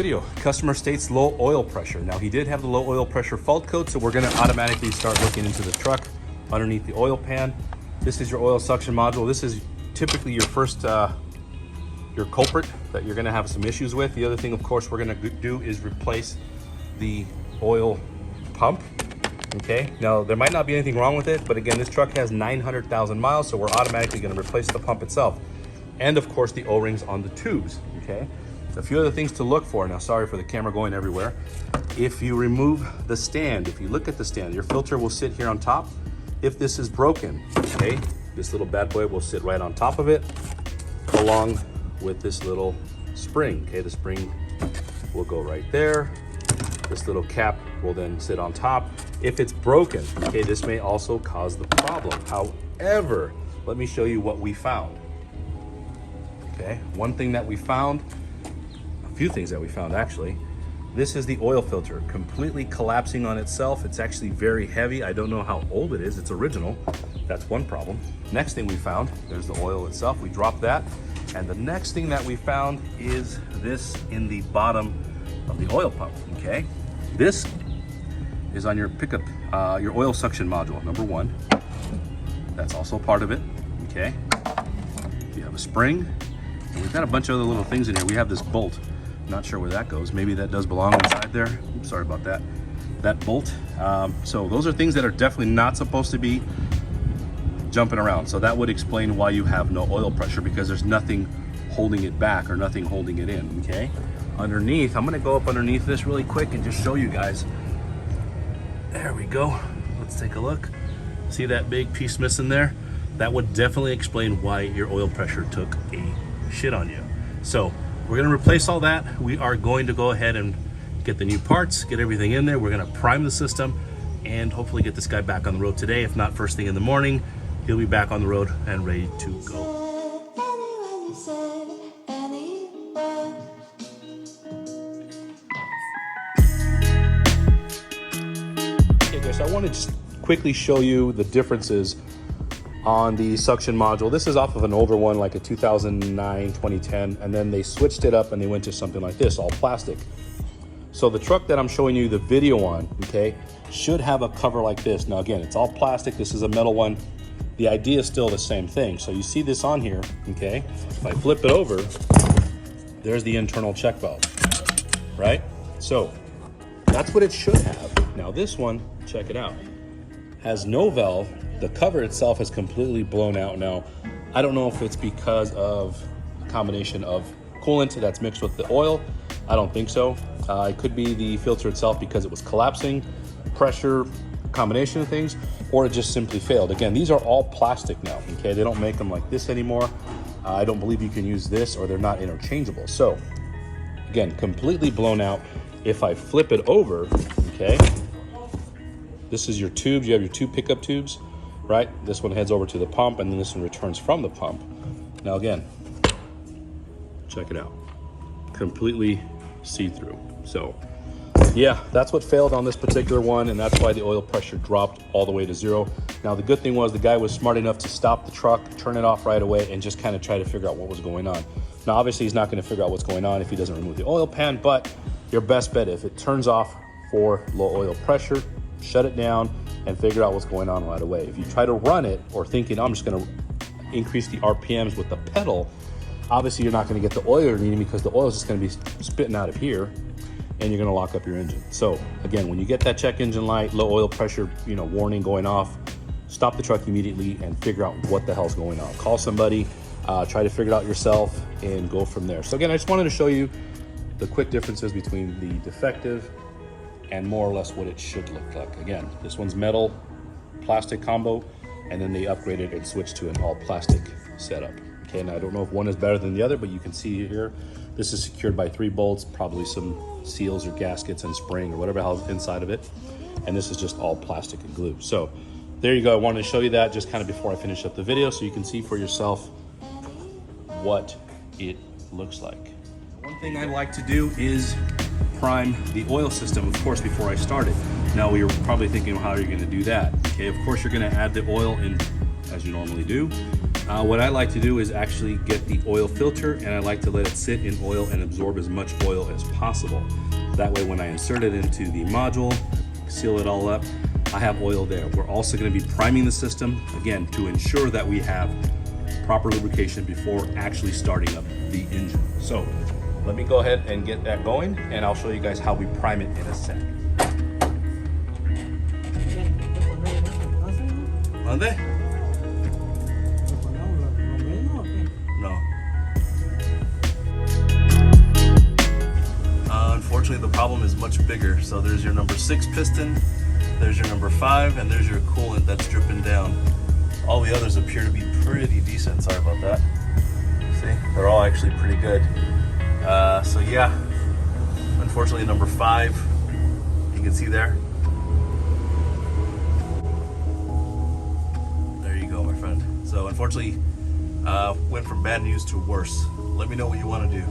video. Customer states low oil pressure. Now he did have the low oil pressure fault code, so we're gonna automatically start looking into the truck underneath the oil pan. This is your oil suction module. This is typically your first, your culprit that you're gonna have some issues with. The other thing, of course, we're gonna do is replace the oil pump. Okay, now there might not be anything wrong with it, but again, this truck has 900,000 miles, so we're automatically gonna replace the pump itself. And of course, the O-rings on the tubes, okay? A few other things to look for. Now, sorry for the camera going everywhere. If you remove the stand, if you look at the stand, your filter will sit here on top. If this is broken, okay, this little bad boy will sit right on top of it, along with this little spring, okay? The spring will go right there. This little cap will then sit on top. If it's broken, okay, this may also cause the problem. However, let me show you what we found. Okay, one thing that we found, a few things that we found actually, this is the oil filter completely collapsing on itself. It's actually very heavy. I don't know how old it is. It's original. That's one problem. Next thing we found, there's the oil itself. We dropped that. And the next thing that we found is this in the bottom of the oil pump, okay? This is on your pickup, your oil suction module, number one. That's also part of it, okay? You have a spring, and we've got a bunch of other little things in here. We have this bolt, not sure where that goes. Maybe that does belong inside there. Oops, sorry about that. That bolt. So those are things that are definitely not supposed to be jumping around. So that would explain why you have no oil pressure, because there's nothing holding it back or nothing holding it in, okay? Underneath, I'm gonna go up underneath this really quick and just show you guys. There we go. Let's take a look. See that big piece missing there? That would definitely explain why your oil pressure took a shit on you. So we're gonna replace all that. We are going to go ahead and get the new parts, get everything in there. We're gonna prime the system and hopefully get this guy back on the road today. If not first thing in the morning, he'll be back on the road and ready to go. So I want to just quickly show you the differences on the suction module. This is off of an older one, like a 2009, 2010, and then they switched it up and they went to something like this, all plastic. So the truck that I'm showing you the video on, okay, should have a cover like this. Now again, it's all plastic. This is a metal one. The idea is still the same thing. So you see this on here, okay? If I flip it over, there's the internal check valve, right? So that's what it should have. Now this one, check it out, has no valve. The cover itself is completely blown out now. I don't know if it's because of a combination of coolant that's mixed with the oil. I don't think so. It could be the filter itself because it was collapsing, pressure, combination of things, or it just simply failed. Again, these are all plastic now, okay? They don't make them like this anymore. I don't believe you can use this, or they're not interchangeable. So again, completely blown out. If I flip it over, okay, this is your tubes. You have your two pickup tubes, right? This one heads over to the pump, and then this one returns from the pump. Now again, check it out. Completely see-through. So yeah, that's what failed on this particular one, and that's why the oil pressure dropped all the way to zero. Now the good thing was the guy was smart enough to stop the truck, turn it off right away, and just kind of try to figure out what was going on. Now obviously he's not going to figure out what's going on if he doesn't remove the oil pan, but your best bet, if it turns off for low oil pressure, shut it down and figure out what's going on right away. If you try to run it or thinking I'm just going to increase the RPMs with the pedal, obviously you're not going to get the oil you're needing, because the oil is just going to be spitting out of here and you're going to lock up your engine. So again, when you get that check engine light, low oil pressure, warning going off, stop the truck immediately and figure out what the hell's going on. Call somebody, try to figure it out yourself and go from there. So again, I just wanted to show you the quick differences between the defective and more or less what it should look like. Again, this one's metal, plastic combo, and then they upgraded and switched to an all plastic setup. Okay, now I don't know if one is better than the other, but you can see here, this is secured by 3 bolts, probably some seals or gaskets and spring or whatever hell's inside of it. And this is just all plastic and glue. So there you go. I wanted to show you that just kind of before I finish up the video so you can see for yourself what it looks like. One thing I like to do is prime the oil system, of course, before I start it. Now you're probably thinking, well, how are you going to do that? Okay, of course you're going to add the oil in as you normally do. What I like to do is actually get the oil filter, and I like to let it sit in oil and absorb as much oil as possible. That way when I insert it into the module, seal it all up, I have oil there. We're also going to be priming the system, again, to ensure that we have proper lubrication before actually starting up the engine. So let me go ahead and get that going, and I'll show you guys how we prime it in a sec. ¿Dónde? No. Unfortunately, the problem is much bigger. So there's your number 6 piston, there's your number 5, and there's your coolant that's dripping down. All the others appear to be pretty decent. Sorry about that. See, they're all actually pretty good. So yeah, unfortunately, number 5, you can see there. There you go, my friend. So unfortunately, went from bad news to worse. Let me know what you want to do.